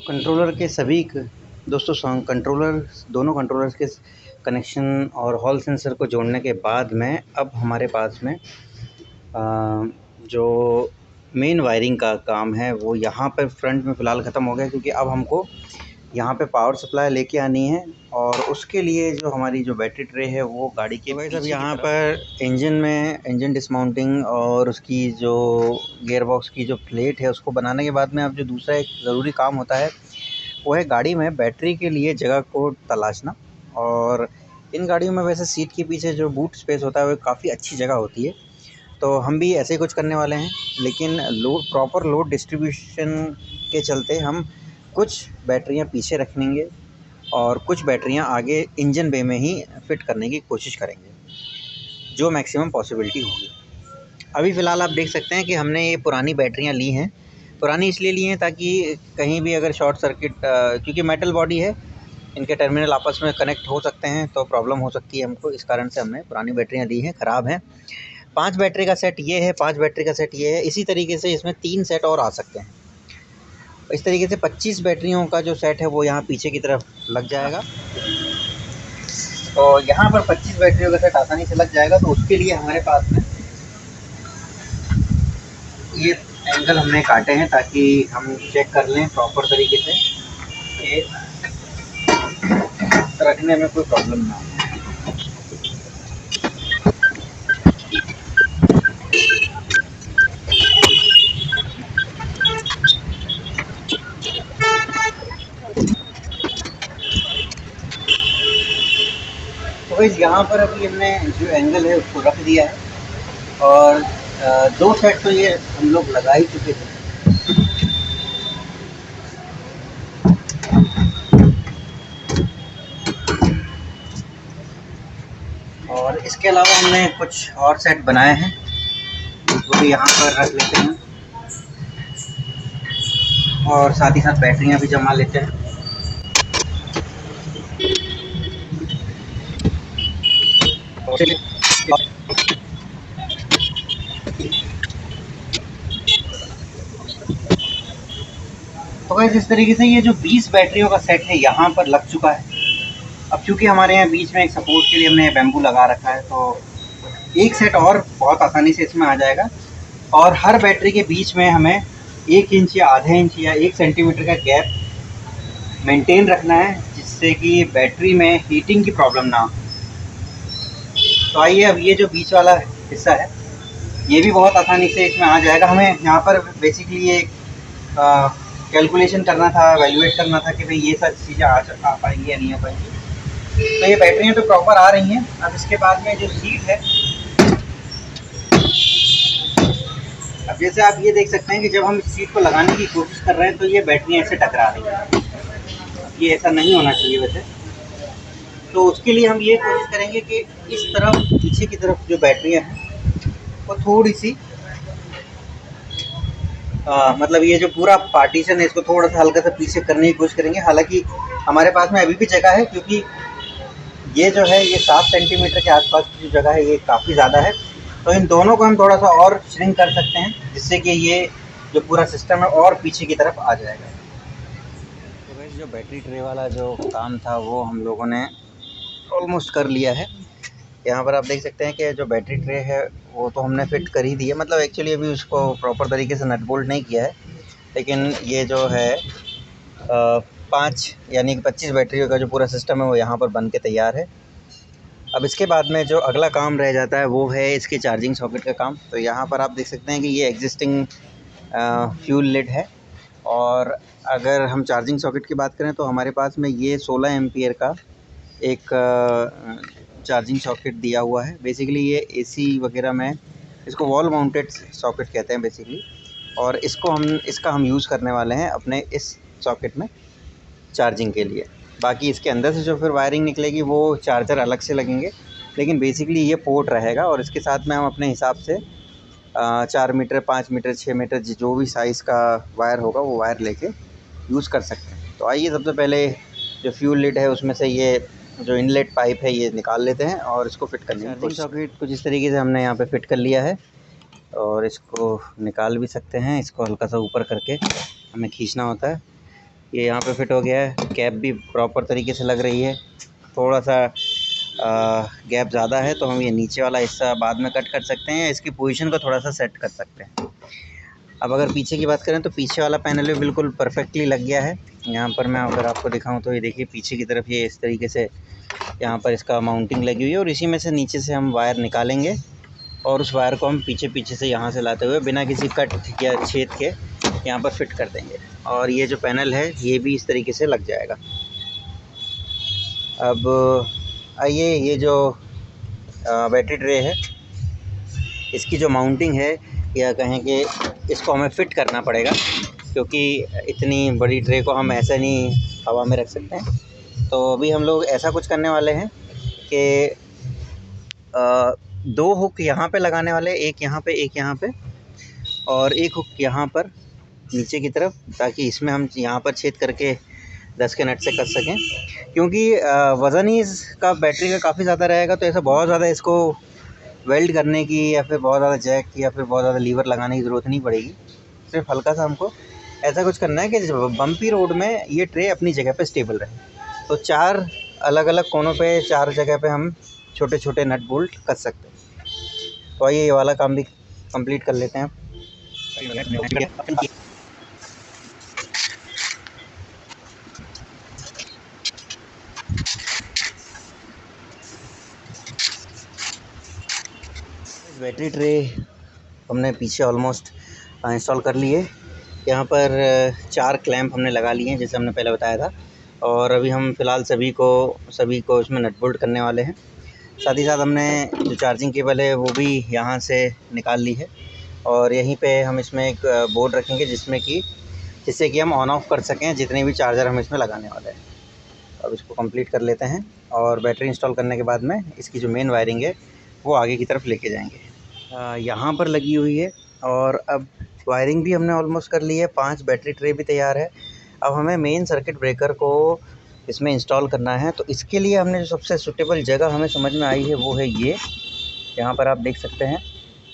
Controller के सभी दोस्तों कंट्रोलर दोनों कंट्रोलर्स के कनेक्शन और हॉल सेंसर को जोड़ने के बाद में अब हमारे पास में जो मेन वायरिंग का काम है वो यहाँ पर फ्रंट में फ़िलहाल ख़त्म हो गया, क्योंकि अब हमको यहाँ पे पावर सप्लाई लेके आनी है और उसके लिए जो हमारी जो बैटरी ट्रे है वो गाड़ी के पीछे अब यहाँ पर इंजन डिसमाउंटिंग और उसकी जो गियर बॉक्स की जो प्लेट है उसको बनाने के बाद में अब जो दूसरा एक ज़रूरी काम होता है वो है गाड़ी में बैटरी के लिए जगह को तलाशना। और इन गाड़ियों में वैसे सीट के पीछे जो बूट स्पेस होता है वो काफ़ी अच्छी जगह होती है, तो हम भी ऐसे ही कुछ करने वाले हैं। लेकिन प्रॉपर लोड डिस्ट्रीब्यूशन के चलते हम कुछ बैटरियां पीछे रखेंगे और कुछ बैटरियां आगे इंजन बे में ही फ़िट करने की कोशिश करेंगे, जो मैक्सिमम पॉसिबिलिटी होगी। अभी फ़िलहाल आप देख सकते हैं कि हमने ये पुरानी बैटरियां ली हैं। पुरानी इसलिए ली हैं ताकि कहीं भी अगर शॉर्ट सर्किट, क्योंकि मेटल बॉडी है, इनके टर्मिनल आपस में कनेक्ट हो सकते हैं तो प्रॉब्लम हो सकती है हमको। इस कारण से हमने पुरानी बैटरियाँ ली हैं, ख़राब हैं। 5 बैटरी का सेट ये है, 5 बैटरी का सेट ये है। इसी तरीके से इसमें 3 सेट और आ सकते हैं। इस तरीके से 25 बैटरियों का जो सेट है वो यहाँ पीछे की तरफ लग जाएगा। तो यहाँ पर 25 बैटरियों का सेट आसानी से लग जाएगा। तो उसके लिए हमारे पास में ये एंगल हमने काटे हैं ताकि हम चेक कर लें प्रॉपर तरीके से कि रखने में कोई प्रॉब्लम ना हो। तो इस यहाँ पर अभी हमने जो एंगल है उसको रख दिया है और 2 सेट तो ये हम लोग लगा ही चुके थे। और इसके अलावा हमने कुछ और सेट बनाए हैं, वो भी यहाँ पर रख लेते हैं और साथ ही साथ बैटरियाँ भी जमा लेते हैं। तो गाइस इस तरीके से ये जो 20 बैटरियों का सेट है यहाँ पर लग चुका है। अब चूँकि हमारे यहाँ बीच में एक सपोर्ट के लिए हमने बैम्बू लगा रखा है, तो एक सेट और बहुत आसानी से इसमें आ जाएगा। और हर बैटरी के बीच में हमें 1 इंच या आधे इंच या 1 सेंटीमीटर का गैप मेंटेन रखना है, जिससे कि बैटरी में हीटिंग की प्रॉब्लम ना हो। तो आइए अब ये जो बीच वाला हिस्सा है ये भी बहुत आसानी से इसमें आ जाएगा। हमें यहाँ पर बेसिकली एक कैलकुलेशन करना था, वैल्यूएट करना था कि भाई ये सब चीज़ें आ पाएंगी या नहीं आ पाएंगी। तो ये बैटरियाँ तो प्रॉपर आ रही हैं। अब इसके बाद में जो सीट है, अब जैसे आप ये देख सकते हैं कि जब हम इस सीट को लगाने की कोशिश कर रहे हैं तो ये बैटरियाँ ऐसे टकरा रही हैं। ये ऐसा नहीं होना चाहिए वैसे। तो उसके लिए हम ये कोशिश करेंगे कि इस तरफ पीछे की तरफ जो बैटरियाँ हैं वो थोड़ी सी मतलब ये जो पूरा पार्टीशन है इसको थोड़ा सा हल्का सा पीछे करने की कोशिश करेंगे। हालांकि हमारे पास में अभी भी जगह है, क्योंकि ये जो है ये 7 सेंटीमीटर के आसपास की जो जगह है ये काफ़ी ज़्यादा है। तो इन दोनों को हम थोड़ा सा और श्रिंक कर सकते हैं, जिससे कि ये जो पूरा सिस्टम है और पीछे की तरफ आ जाएगा। तो वैसे जो बैटरी ट्रे वाला जो काम था वो हम लोगों ने ऑलमोस्ट कर लिया है। यहाँ पर आप देख सकते हैं कि जो बैटरी ट्रे है वो तो हमने फिट कर ही दी है। मतलब एक्चुअली अभी उसको प्रॉपर तरीके से नट बोल्ट नहीं किया है, लेकिन ये जो है 5 यानी कि 25 बैटरियों का जो पूरा सिस्टम है वो यहाँ पर बन के तैयार है। अब इसके बाद में जो अगला काम रह जाता है वो है इसके चार्जिंग सॉकेट का काम। तो यहाँ पर आप देख सकते हैं कि ये एग्जिस्टिंग फ्यूल लिड है। और अगर हम चार्जिंग सॉकेट की बात करें तो हमारे पास में ये 16 एम्पियर का एक चार्जिंग सॉकेट दिया हुआ है। बेसिकली ये एसी वगैरह में इसको वॉल माउंटेड सॉकेट कहते हैं बेसिकली। और इसका हम यूज़ करने वाले हैं अपने इस सॉकेट में चार्जिंग के लिए। बाकी इसके अंदर से जो फिर वायरिंग निकलेगी वो चार्जर अलग से लगेंगे, लेकिन बेसिकली ये पोर्ट रहेगा। और इसके साथ में हम अपने हिसाब से 4 मीटर, 5 मीटर, 6 मीटर जो भी साइज़ का वायर होगा वो वायर लेके यूज़ कर सकते हैं। तो आइए सबसे पहले जो फ्यूल लिड है उसमें से ये जो इनलेट पाइप है ये निकाल लेते हैं और इसको फिट करने की कोशिश। सॉकेट कुछ इस तरीके से हमने यहाँ पे फिट कर लिया है और इसको निकाल भी सकते हैं। इसको हल्का सा ऊपर करके हमें खींचना होता है ये यहाँ पे फिट हो गया है। कैप भी प्रॉपर तरीके से लग रही है। थोड़ा सा गैप ज़्यादा है तो हम ये नीचे वाला हिस्सा बाद में कट कर सकते हैं, इसकी पोजीशन को थोड़ा सा सेट कर सकते हैं। अब अगर पीछे की बात करें तो पीछे वाला पैनल भी बिल्कुल परफेक्टली लग गया है। यहाँ पर मैं अगर आपको दिखाऊं तो ये देखिए पीछे की तरफ ये इस तरीके से यहाँ पर इसका माउंटिंग लगी हुई है और इसी में से नीचे से हम वायर निकालेंगे और उस वायर को हम पीछे से यहाँ से लाते हुए बिना किसी कट या छेद के यहाँ पर फिट कर देंगे और ये जो पैनल है ये भी इस तरीके से लग जाएगा। अब आइए ये जो बैटरी ट्रे है इसकी जो माउंटिंग है या कहें कि इसको हमें फ़िट करना पड़ेगा, क्योंकि इतनी बड़ी ट्रे को हम ऐसे नहीं हवा में रख सकते हैं। तो अभी हम लोग ऐसा कुछ करने वाले हैं कि 2 हुक यहाँ पे लगाने वाले, एक यहाँ पे एक यहाँ पे और एक हुक यहाँ पर नीचे की तरफ, ताकि इसमें हम यहाँ पर छेद करके 10 के नट से कस सकें। क्योंकि वज़न ही इसका बैटरी का काफ़ी ज़्यादा रहेगा तो ऐसा बहुत ज़्यादा इसको वेल्ड करने की या फिर बहुत ज़्यादा जैक की या फिर बहुत ज़्यादा लीवर लगाने की ज़रूरत नहीं पड़ेगी। सिर्फ हल्का सा हमको ऐसा कुछ करना है कि बम्पी रोड में ये ट्रे अपनी जगह पे स्टेबल रहे। तो 4 अलग अलग कोनों पे 4 जगह पे हम छोटे छोटे नट बोल्ट कस सकते हैं। तो आइए ये वाला काम भी कंप्लीट कर लेते हैं। बैटरी ट्रे हमने पीछे ऑलमोस्ट इंस्टॉल कर लिए। यहाँ पर 4 क्लैंप हमने लगा लिए हैं जैसे हमने पहले बताया था, और अभी हम फ़िलहाल सभी को इसमें नट बोल्ट करने वाले हैं। साथ ही साथ हमने जो चार्जिंग केबल है वो भी यहाँ से निकाल ली है और यहीं पे हम इसमें एक बोर्ड रखेंगे जिससे कि हम ऑन ऑफ़ कर सकें जितने भी चार्जर हम इसमें लगाने वाले हैं। अब इसको कंप्लीट कर लेते हैं और बैटरी इंस्टॉल करने के बाद में इसकी जो मेन वायरिंग है वो आगे की तरफ लेके जाएंगे। यहाँ पर लगी हुई है और अब वायरिंग भी हमने ऑलमोस्ट कर ली है। 5 बैटरी ट्रे भी तैयार है। अब हमें मेन सर्किट ब्रेकर को इसमें इंस्टॉल करना है। तो इसके लिए हमने जो सबसे सूटेबल जगह हमें समझ में आई है वो है ये। यहाँ पर आप देख सकते हैं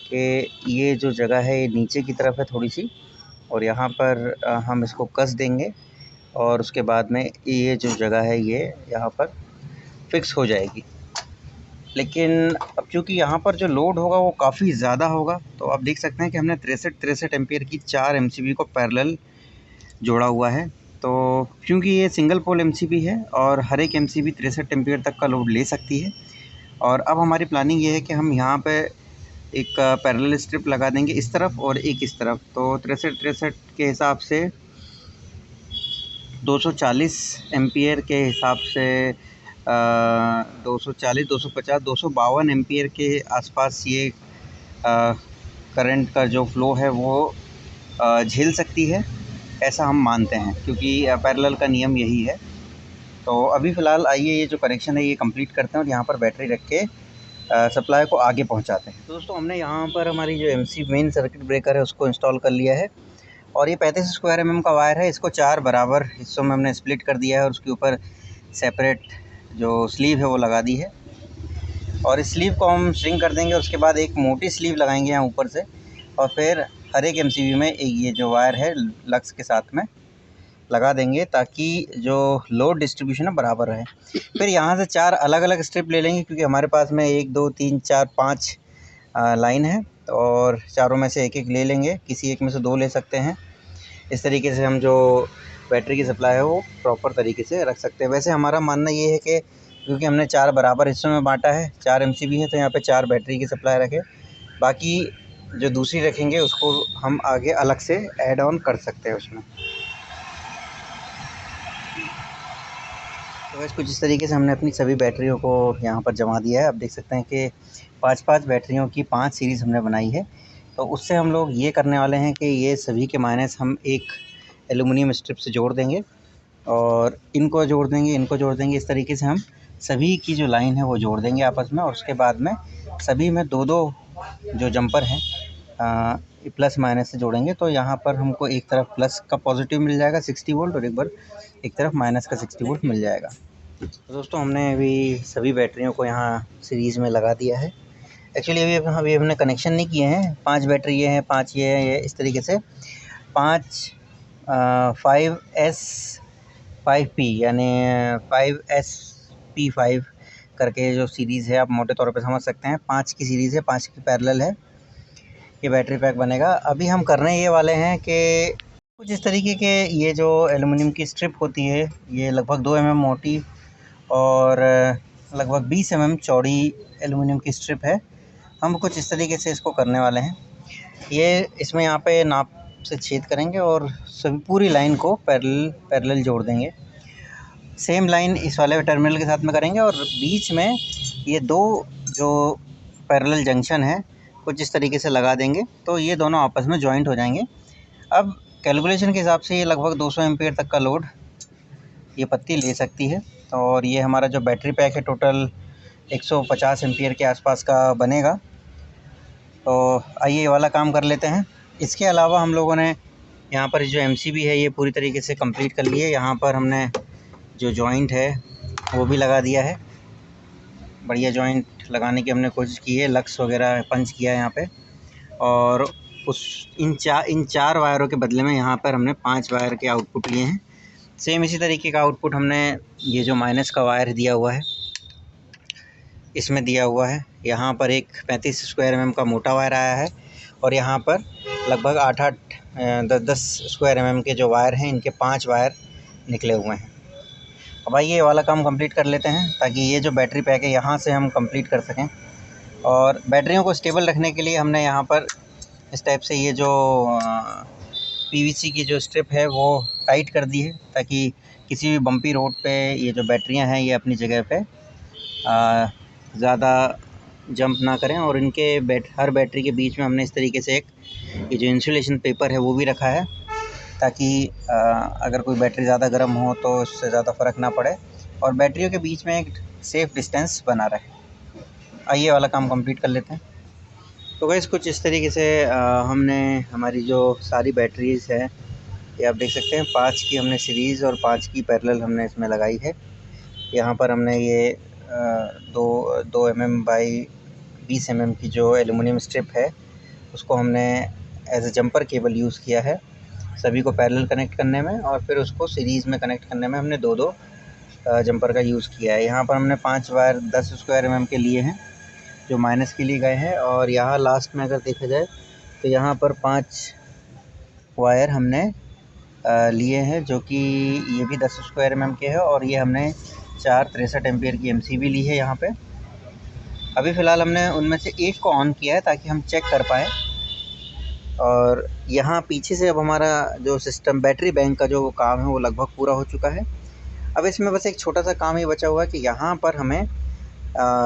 कि ये जो जगह है ये नीचे की तरफ है थोड़ी सी, और यहाँ पर हम इसको कस देंगे और उसके बाद में ये जो जगह है ये यहाँ पर फिक्स हो जाएगी। लेकिन अब चूँकि यहाँ पर जो लोड होगा वो काफ़ी ज़्यादा होगा, तो आप देख सकते हैं कि हमने 63 एम्पीयर की 4 एमसीबी को पैरेलल जोड़ा हुआ है। तो क्योंकि ये सिंगल पोल एमसीबी है और हर एक एमसीबी 63 एम्पीयर तक का लोड ले सकती है। और अब हमारी प्लानिंग ये है कि हम यहाँ पे एक पैरेलल स्ट्रिप लगा देंगे इस तरफ और एक इस तरफ। तो 63 के हिसाब से 240 एम्पीयर के हिसाब से 240, 250, 252 एम्पीयर के आसपास ये करंट का जो फ़्लो है वो झेल सकती है, ऐसा हम मानते हैं, क्योंकि पैरेलल का नियम यही है। तो अभी फ़िलहाल आइए ये जो कनेक्शन है ये कंप्लीट करते हैं और यहाँ पर बैटरी रख के सप्लाई को आगे पहुँचाते हैं। तो दोस्तों हमने यहाँ पर हमारी जो मेन सर्किट ब्रेकर है उसको इंस्टॉल कर लिया है और ये 35 स्क्वायर mm का वायर है। इसको 4 बराबर हिस्सों में हमने स्प्लिट कर दिया है और उसके ऊपर सेपरेट जो स्लीव है वो लगा दी है और इस स्लीव को हम स्ट्रिंग कर देंगे। उसके बाद एक मोटी स्लीव लगाएंगे यहाँ ऊपर से और फिर हर एक एमसीबी में ये जो वायर है लक्स के साथ में लगा देंगे ताकि जो लोड डिस्ट्रीब्यूशन है बराबर रहे। फिर यहाँ से 4 अलग अलग स्ट्रिप ले लेंगे, क्योंकि हमारे पास में 1 2 3 4 5 लाइन है और चारों में से एक एक ले लेंगे, किसी एक में से 2 ले सकते हैं। इस तरीके से हम जो बैटरी की सप्लाई है वो प्रॉपर तरीके से रख सकते हैं। वैसे हमारा मानना ये है कि क्योंकि हमने 4 बराबर हिस्सों में बांटा है, 4 एमसीबी है, तो यहाँ पे 4 बैटरी की सप्लाई रखें, बाकी जो दूसरी रखेंगे उसको हम आगे अलग से ऐड ऑन कर सकते हैं उसमें। तो बस कुछ इस तरीके से हमने अपनी सभी बैटरियों को यहाँ पर जमा दिया है। अब देख सकते हैं कि 5-5 बैटरियों की 5 सीरीज़ हमने बनाई है। तो उससे हम लोग ये करने वाले हैं कि ये सभी के माइनस हम एक एल्युमिनियम स्ट्रिप से जोड़ देंगे और इनको जोड़ देंगे। इस तरीके से हम सभी की जो लाइन है वो जोड़ देंगे आपस में, और उसके बाद में सभी में 2-2 जो जंपर हैं प्लस माइनस से जोड़ेंगे। तो यहाँ पर हमको एक तरफ प्लस का पॉजिटिव मिल जाएगा 60 वोल्ट और एक तरफ माइनस का 60 वोल्ट मिल जाएगा। तो दोस्तों हमने अभी सभी बैटरियों को यहाँ सीरीज़ में लगा दिया है। एक्चुअली अभी हमने कनेक्शन नहीं किए हैं। 5 बैटरी ये हैं, 5 ये है, ये इस तरीके से 5 5S 5P यानी 5SP5 करके जो सीरीज़ है, आप मोटे तौर पे समझ सकते हैं। 5 की सीरीज़ है, 5 की पैरेलल है, ये बैटरी पैक बनेगा। अभी हम करने ये वाले हैं कि कुछ इस तरीके के, ये जो एलुमिनियम की स्ट्रिप होती है, ये लगभग 2 mm मोटी और लगभग 20 mm चौड़ी एलुमिनियम की स्ट्रिप है। हम कुछ इस तरीके से इसको करने वाले हैं। ये इसमें यहाँ पे नाप से छेद करेंगे और सभी पूरी लाइन को पैरेलल जोड़ देंगे। सेम लाइन इस वाले टर्मिनल के साथ में करेंगे और बीच में ये दो जो पैरेलल जंक्शन है कुछ इस तरीके से लगा देंगे, तो ये दोनों आपस में जॉइंट हो जाएंगे। अब कैलकुलेशन के हिसाब से ये लगभग 200 एम्पीयर तक का लोड ये पत्ती ले सकती है। और ये हमारा जो बैटरी पैक है टोटल 150 एम्पीयर के आसपास का बनेगा। तो आइए ये वाला काम कर लेते हैं। इसके अलावा हम लोगों ने यहाँ पर जो MCB है ये पूरी तरीके से कंप्लीट कर ली है। यहाँ पर हमने जो जॉइंट है वो भी लगा दिया है, बढ़िया जॉइंट लगाने की हमने कोशिश की है, लक्स वगैरह पंच किया है यहाँ पे। और इन चार वायरों के बदले में यहाँ पर हमने 5 वायर के आउटपुट लिए हैं। सेम इसी तरीके का आउटपुट हमने ये जो माइनस का वायर दिया हुआ है इसमें दिया हुआ है। यहाँ पर एक 35 स्क्वायर mm का मोटा वायर आया है और यहाँ पर लगभग 10 स्क्वायर mm के जो वायर हैं, इनके 5 वायर निकले हुए हैं। अब आइए ये वाला काम कंप्लीट कर लेते हैं ताकि ये जो बैटरी पैक है यहाँ से हम कंप्लीट कर सकें। और बैटरियों को स्टेबल रखने के लिए हमने यहाँ पर इस टाइप से ये जो PVC की जो स्ट्रिप है वो टाइट कर दी है ताकि किसी भी बम्पी रोड पे ये जो बैटरियाँ हैं ये अपनी जगह पे ज़्यादा जंप ना करें। और इनके हर बैटरी के बीच में हमने इस तरीके से एक ये जो इंसुलेशन पेपर है वो भी रखा है ताकि अगर कोई बैटरी ज़्यादा गर्म हो तो उससे ज़्यादा फ़र्क ना पड़े और बैटरियों के बीच में एक सेफ़ डिस्टेंस बना रहे। आइए वाला काम कंप्लीट कर लेते हैं। तो गाइस कुछ इस तरीके से हमने हमारी जो सारी बैटरीज़ है ये आप देख सकते हैं, 5 की हमने सीरीज़ और 5 की पैरेलल हमने इसमें लगाई है। यहाँ पर हमने ये 2 mm बाई 20 mm की जो एलुमिनियम स्ट्रिप है उसको हमने as a jumper cable use किया है सभी को पैरेलल कनेक्ट करने में, और फिर उसको सीरीज़ में कनेक्ट करने में हमने 2-2 जंपर का यूज़ किया है। यहाँ पर हमने 5 वायर 10 स्क्वायर mm के लिए हैं जो माइनस के लिए गए हैं। और यहाँ लास्ट में अगर देखा जाए तो यहाँ पर 5 वायर हमने लिए हैं जो कि ये भी 10 स्क्वायर mm के हैं और ये हमने 63 एम्पीयर की MCB ली है यहाँ पे। अभी फ़िलहाल हमने उनमें से एक को ऑन किया है ताकि हम चेक कर पाएँ। और यहाँ पीछे से अब हमारा जो सिस्टम बैटरी बैंक का जो काम है वो लगभग पूरा हो चुका है। अब इसमें बस एक छोटा सा काम ही बचा हुआ है कि यहाँ पर हमें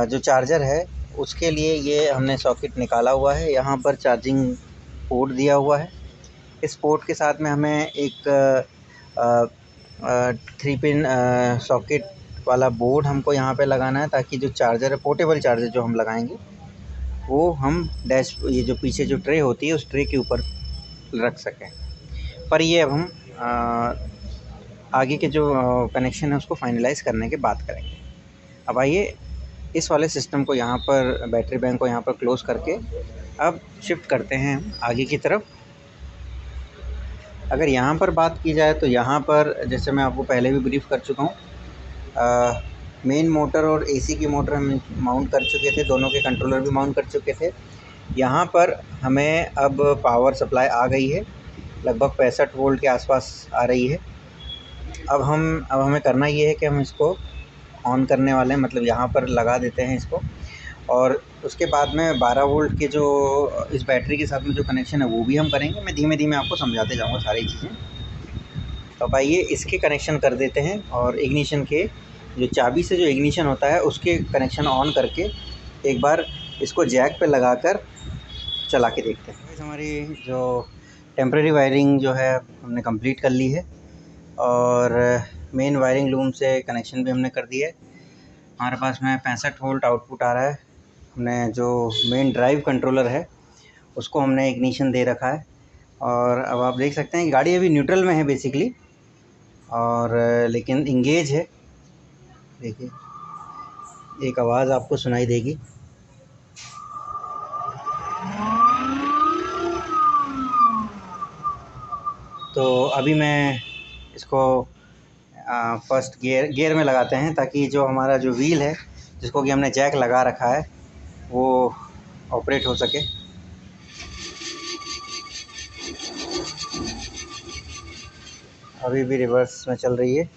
जो चार्जर है उसके लिए ये हमने सॉकेट निकाला हुआ है। यहाँ पर चार्जिंग पोर्ट दिया हुआ है। इस पोर्ट के साथ में हमें एक 3 पिन सॉकेट वाला बोर्ड हमको यहाँ पे लगाना है ताकि जो चार्जर है, पोर्टेबल चार्जर जो हम लगाएंगे वो हम ये जो पीछे जो ट्रे होती है उस ट्रे के ऊपर रख सकें। पर ये अब हम आगे के जो कनेक्शन है उसको फाइनलाइज़ करने के बाद करेंगे। अब आइए इस वाले सिस्टम को यहाँ पर बैटरी बैंक को यहाँ पर क्लोज़ करके अब शिफ्ट करते हैं आगे की तरफ। अगर यहाँ पर बात की जाए तो यहाँ पर जैसे मैं आपको पहले भी ब्रीफ़ कर चुका हूँ, मेन मोटर और AC की मोटर हम माउंट कर चुके थे, दोनों के कंट्रोलर भी माउंट कर चुके थे। यहाँ पर हमें अब पावर सप्लाई आ गई है, लगभग 65 वोल्ट के आसपास आ रही है। अब हमें करना ये है कि हम इसको ऑन करने वाले हैं, मतलब यहाँ पर लगा देते हैं इसको। और उसके बाद में 12 वोल्ट के जो इस बैटरी के साथ में जो कनेक्शन है वो भी हम करेंगे। मैं धीमे धीमे आपको समझाते जाऊँगा सारी चीज़ें। तो अब आइए इसके कनेक्शन कर देते हैं और इग्निशन के जो चाबी से जो इग्निशन होता है उसके कनेक्शन ऑन करके एक बार इसको जैक पे लगाकर चला के देखते हैं। हमारी जो टेम्परेरी वायरिंग जो है हमने कंप्लीट कर ली है और मेन वायरिंग लूम से कनेक्शन भी हमने कर दिया है। हमारे पास में 65 वोल्ट आउटपुट आ रहा है। हमने जो मेन ड्राइव कंट्रोलर है उसको हमने इग्निशन दे रखा है और अब आप देख सकते हैं गाड़ी अभी न्यूट्रल में है बेसिकली, और लेकिन इंगेज है। देखिए एक आवाज़ आपको सुनाई देगी। तो अभी मैं इसको फर्स्ट गियर में लगाते हैं, ताकि जो हमारा जो व्हील है जिसको कि हमने जैक लगा रखा है वो ऑपरेट हो सके। अभी भी रिवर्स में चल रही है।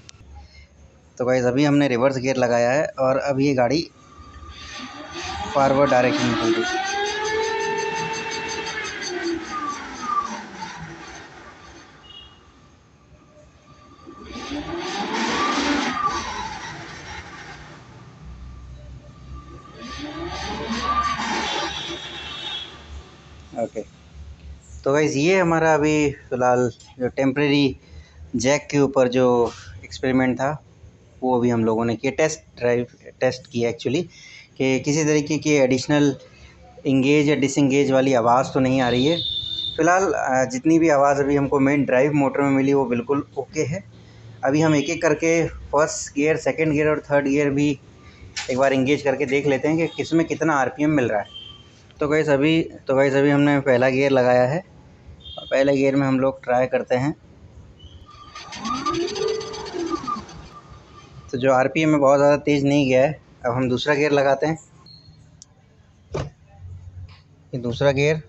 तो गाइस अभी हमने रिवर्स गियर लगाया है और अब ये गाड़ी फॉरवर्ड डायरेक्शन में चल रही है। ओके, तो गाइस ये हमारा अभी फ़िलहाल जो टेम्प्रेरी जैक के ऊपर जो एक्सपेरिमेंट था वो अभी हम लोगों ने किया, टेस्ट किया एक्चुअली, कि किसी तरीके की एडिशनल इंगेज या डिसंगेज वाली आवाज़ तो नहीं आ रही है। फ़िलहाल जितनी भी आवाज़ अभी हमको मेन ड्राइव मोटर में मिली वो बिल्कुल ओके है। अभी हम एक एक करके फर्स्ट गियर, सेकंड गियर और थर्ड गियर भी एक बार इंगेज करके देख लेते हैं कि किसमें कितना आरपीएम मिल रहा है। तो गाइस अभी हमने पहला गियर लगाया है और पहले गियर में हम लोग ट्राई करते हैं। तो जो आरपीएम है बहुत ज़्यादा तेज़ नहीं गया है। अब हम दूसरा गियर लगाते हैं। ये दूसरा गियर,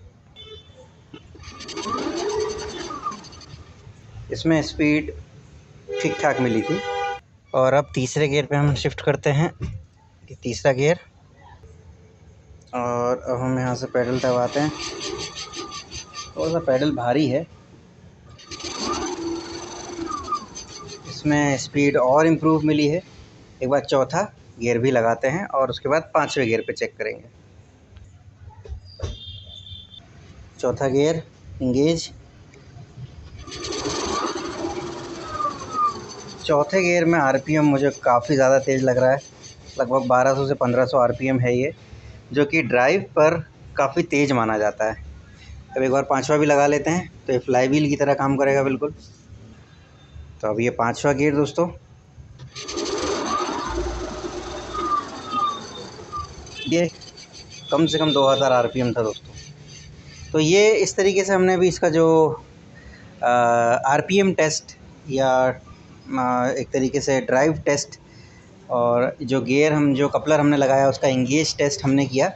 इसमें स्पीड ठीक ठाक मिली थी। और अब तीसरे गियर पे हम शिफ्ट करते हैं। ये तीसरा गियर, और अब हम यहाँ से पैडल दबाते हैं। थोड़ा सा पैडल भारी है, इसमें स्पीड और इम्प्रूव मिली है। एक बार चौथा गियर भी लगाते हैं और उसके बाद पांचवें गियर पे चेक करेंगे। चौथा गियर इंगेज। चौथे गियर में आरपीएम मुझे काफ़ी ज़्यादा तेज़ लग रहा है, लगभग 1200 से 1500 आरपीएम है ये, जो कि ड्राइव पर काफ़ी तेज़ माना जाता है। अब एक बार पांचवा भी लगा लेते हैं तो ये फ्लाई व्हील की तरह काम करेगा बिल्कुल। तो अब ये पांचवा गियर दोस्तों, ये कम से कम 2000 आरपीएम था दोस्तों। तो ये इस तरीके से हमने भी इसका जो आरपीएम टेस्ट या एक तरीके से ड्राइव टेस्ट, और जो गियर जो कपलर हमने लगाया उसका इंगेज टेस्ट हमने किया।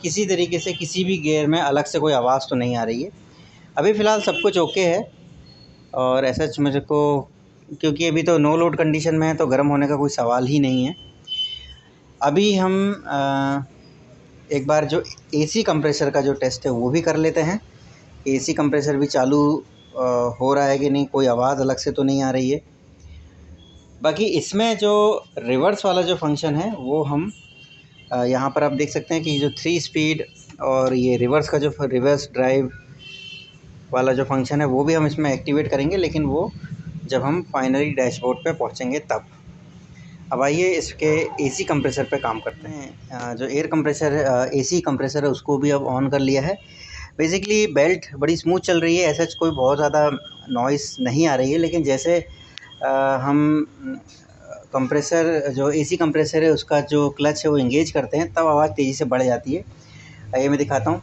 किसी तरीके से किसी भी गियर में अलग से कोई आवाज़ तो नहीं आ रही है। अभी फ़िलहाल सब कुछ ओके है। और ऐसा मुझे को, क्योंकि अभी तो नो लोड कंडीशन में है तो गर्म होने का कोई सवाल ही नहीं है। अभी हम एक बार जो एसी कंप्रेसर का जो टेस्ट है वो भी कर लेते हैं। एसी कंप्रेसर भी चालू हो रहा है कि नहीं, कोई आवाज़ अलग से तो नहीं आ रही है। बाकी इसमें जो रिवर्स वाला जो फंक्शन है वो हम यहाँ पर आप देख सकते हैं कि जो 3 स्पीड और ये रिवर्स का जो रिवर्स ड्राइव वाला जो फंक्शन है वो भी हम इसमें एक्टिवेट करेंगे, लेकिन वो जब हम फाइनली डैशबोर्ड पे पहुँचेंगे तब। अब आइए इसके एसी कंप्रेसर पे काम करते हैं। जो एयर कंप्रेसर एसी कंप्रेसर है उसको भी अब ऑन कर लिया है। बेसिकली बेल्ट बड़ी स्मूथ चल रही है, ऐसा कोई बहुत ज़्यादा नॉइस नहीं आ रही है। लेकिन जैसे हम कंप्रेसर, जो एसी कंप्रेसर है उसका जो क्लच है वो इंगेज करते हैं तब आवाज़ तेज़ी से बढ़ जाती है। आइए मैं दिखाता हूँ।